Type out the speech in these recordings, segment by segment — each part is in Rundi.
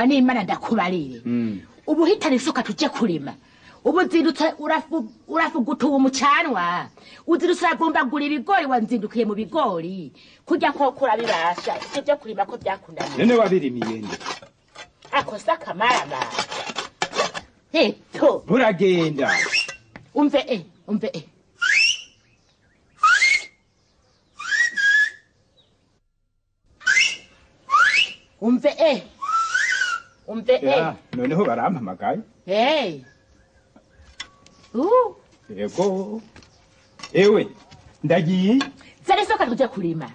N'Imana ndakubarire ubu hitana isuka tuje kurima ubu nzindutse urafuguta uwo mucanwa uzindutse uragombagura ibigori wanzindukiye mu bigori kurya ko kurabibasha sivyo kurima ko byakundaniye none wabirimiye nde akosa kamarama heto buragenda umve noneho barampamagaye yego ewe ndagiye zari soka tuje kurima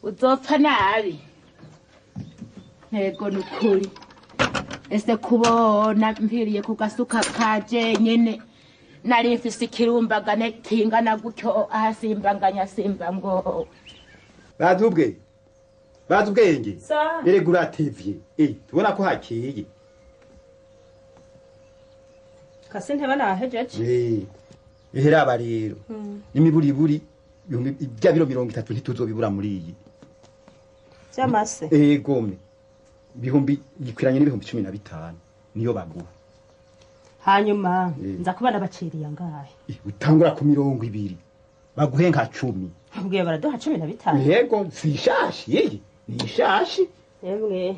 uzopfa nabi ntego nukuri ese kubona mpiriye ku gasuka kaje nyene nari mfise ikirumbagane kingana gutyo ahasimbanganya simba ngo bazubwenge eregura TV tubona ko hakiye kasi nteba nahejeje ihera rero n'imiburiburi bya biro 30 ntituzobibura muri iyi cyamase gome bihumbi yikwiranye n'ibihumbi 15 niyo baguha hanyuma nza kubana baciriye ngahe utangura ku 20 baguhe nka 10 ubwiye baraduha 15 yego sishashi ni ishashi yemwe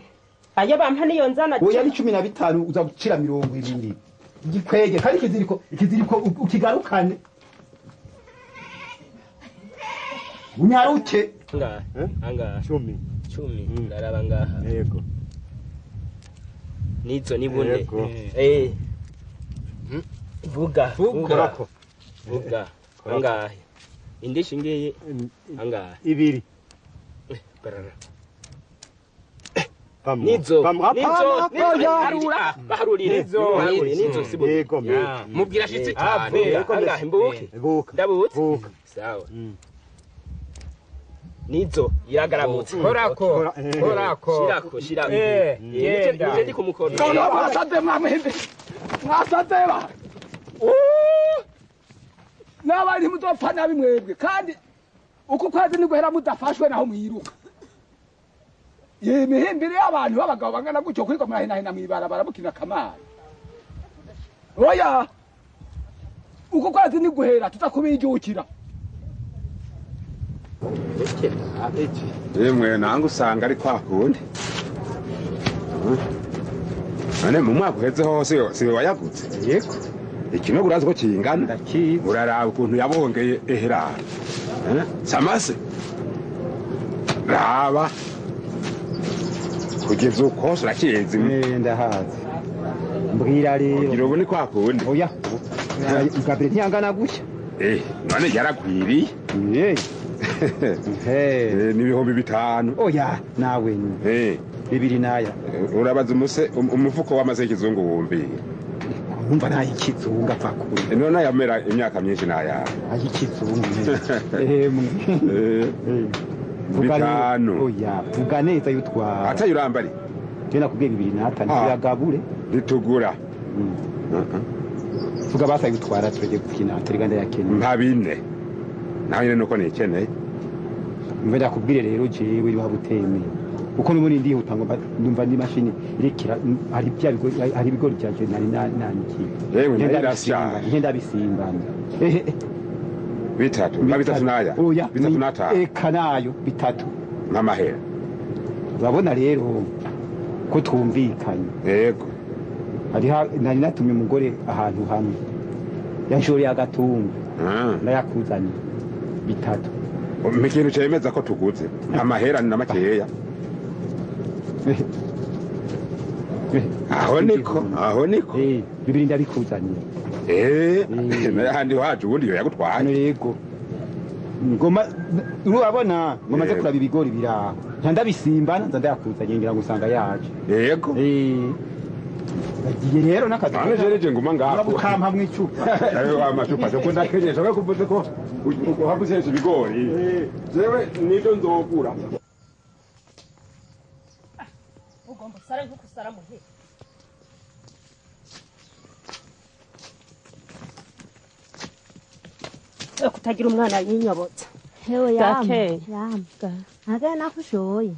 ayo bampa niyo nzana oya ni 15 uza gucira 20 gikwege kandi ikiziriko ukigarukane unyaruke anga 10 ndaraba ngaha yego nizo nibune vuga angahe indishi ngiye angahe ibiri barara nizo baharurire nizo sibo yego mubwira shitsi angahe mbuke ndabutse sawa nizo iragaramutse korako shirako nije ndi kumukono mwasade mwamhinde mwasadeba n'abandi mudopfa nabi mwebwe kandi uko kwazi ni guhera mudafashwe naho mwiruka imihimbire y'abantu b'abagabo bangana gutyo kuri murahina mwibarabara mukina kamari oya uko kwazi ni guhera tutakubijukira yemwe nange usanga ari kwa kundi none mu mwaka uheze hose siwe wayagutse yego ikinogo urazi ko kingana uraraba ukuntu yabongeye ehera samase raba kugeza uko urakizi ndahazi mbwira rero kugira ubu ni kwa kundi oya Gabriel ntiyangana gutya none yaragwiriye ni ibihumbi 5 oya nawe ni bibiri naya urabaza umufuko w'amaze y'ikizungu wumbiye umva nayo ikizungu apfa kure none yamera imyaka myinshi naya ayikizungu bitanu oya vuga neza yutwara atayurambari tena kubwiye 2 yagabure ritugura vuga basa yutwara turege gukina turiganda yakene mpabine nawe nuko nikeneye mvera kubwire rero jewe iri habuteme uko n'ubundi ndihuta ngo ndumva ni machine irekira hari bya bigo hari bigori cyaje nari naniki yewe ndabisya ngenda bisimbana bitatu naya oya bitatu nata kanayo bitatu n'amahera urabona rero ko twumvikanye yego hari nari natumye umugore ahantu hamwe yanshoreye agatunga ndayakuzanye bitatu ikintu cyemeza ko tuguze amahera ni namakeya aho niko bibiri ndabikuzaniye n'ahandi waje ubundi yo yagutwaye yego ngoma urabona ngomaze kuraba ibigori biraho ndabisimbana nza ndayakuzanye ngira ngo usanga yaje yego bagiye rero n'akazi jereje nguma ngaho ukampa mwicupa ayo amacupa cyo ndakenyesha we kuvuze ko uhabuzeje ibigori jewe nibyo nzogura ugomba sara nkuko sara muhe kutagira umwana yinyobotsa hewe Gake. yamba agahe nakushoye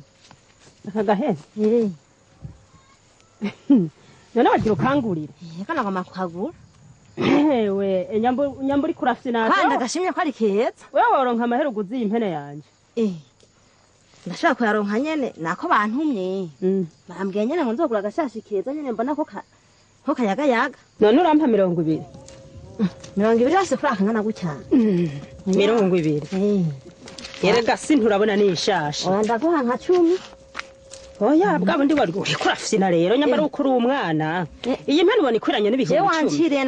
aka gahene none wagira ukangurira kana ngoma kuhagura hewe nyamburi kurafina kandi agashimye ko ari keza wewe woronka amahera uguziye impene yanje ndashaka kuyaronka nyene nako bantumye bambwiye nyene ngo nzogura agashashi keza nyene mbona ko kayagayaga none urampa 200 200 yose kuri akangana gucyana 200 yerega sinturabona ni ishashi ndaguha nka 10 oya bwa bundi wari kurafina rero nyambara ukuri umwana iyi mpene ubona ikwiranye n'ibihumbi 10 wanciriye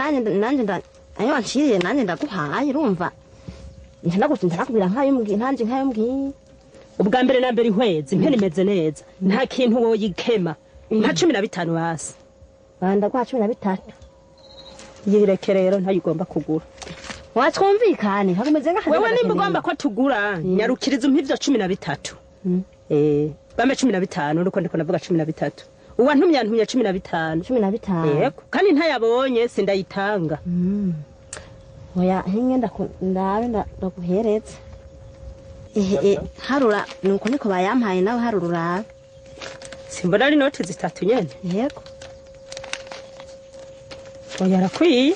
ayo wanciriye nanje ndaguhaye urumva ndakubwira nkayo mbwiye ubwa mbere na mbere ihweze impene imeze neza nta kintu woyikema nka 15 hasi ndaguha 13 yireke rero ntayigomba kugura watwumvikane hagumeze nka wewe nimba ugomba ko tugura nyarukiriza umpivyo 13 bame 15 nuko ndiko navuga 13 uwantumye yantumye 15 yego kandi ntayabonye sindayitanga oya hinge ndaguhereza harura nuko niko bayampaye nawe harura simbona ari note 3 nyene yego oya rakwiye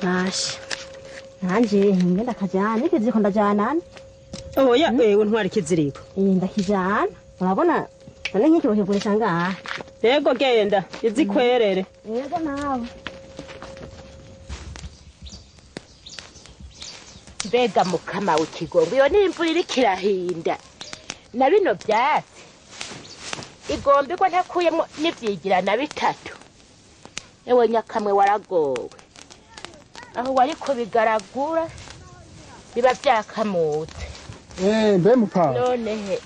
nashi nanje hinge ndakajana ikiziko ndajana oya untwara ikiziriko ndakijana urabona none nk'ikiro kigurisha ngaha yego genda izikwerere yego nawe mbega mukama w'ikigongo iyo n'imvura iriko irahinda na bino byatsi igomba ko ntakuyemo n'ivyigira na 3 ewe nyakamwe waragowe aho wariko bigaragura biba vyakamutse mbe mupapa none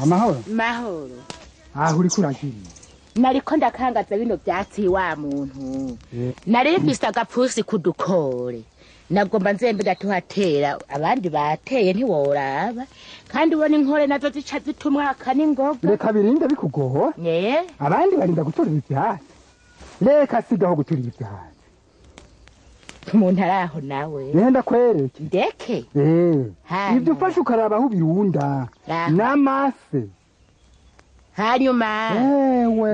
amahoro mahoro uri kuragiriye nariko ndakangaza bino byatsi wa muntu nari mfise agapfusi kudukore nagomba nzembega tuhatera abandi bateye ntiworaba kandi ubona inkore nazo zica zitumwaka n'ingoga reka birinde bikugoho abandi barinda guturira ivyatsi reka sigaho guturira ivyatsi umuntu araho nawe nenda kwereke ndeke ibyo ufashe ukaraba aho birunda n'amase hanyuma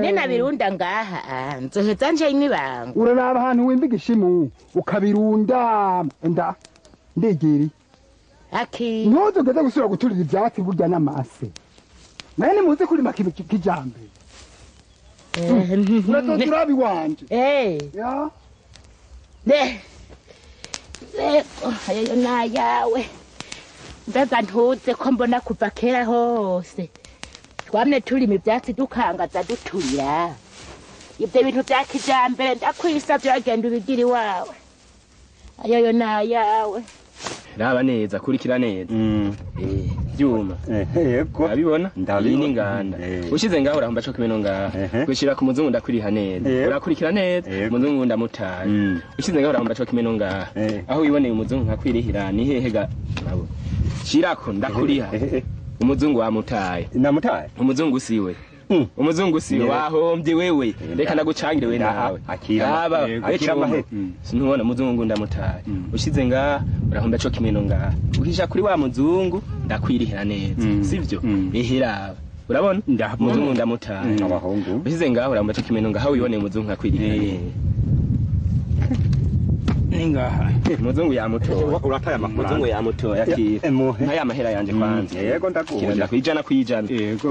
nena birunda ngaha nzoheza nje imibanga uraraba ahantu wimba igishimu ukabirunda ndegeri ntuzogeze gusubira guturira ivyatsi burya n'amase naye nimuze kurima kijambere urazoza uraba iwanje ayo nayawe mbega ntuze ko mbona kuva kera hose twamye turima ivyatsi dukangaza duturira ibyo bintu bya kijambere ndakwisavye uragenda ubigira iwawe ayoyo nayawe raba neza kurikira neza byuma yego abibona iyi ni inganda ushize ngaho urahomba cyo kimeno ngaha gushira ku muzungu ndakwiriha neza urakurikira neza muzungu ndamutaye ushize ngaho urahomba cyo kimeno ngaha aho wiboneye umuzungu nkakwirihira ni hehe ga nabo shirako ndakuriha umuzungu wamutaye namutaye umuzungu siwe umuzungu siwe wahombye wewe reka ndagucangire we nawe akira amahe sinubona umuzungu ndamutaye ushize ngaha urahomba cyo kimeno ngaha uhisha kuri wa muzungu ndakwirihira neza sivyo ihiraba urabona umuzungu ndamutaye abahungu ushize ngaha urahomba cyo kimeno ngaha wiboneye umuzungu nkakwirihira ningaha muzungu yamutoya urataye amafaranga muzungu yamutoya akira ntaya mahera yanje kwanza yego ndakubona kwijana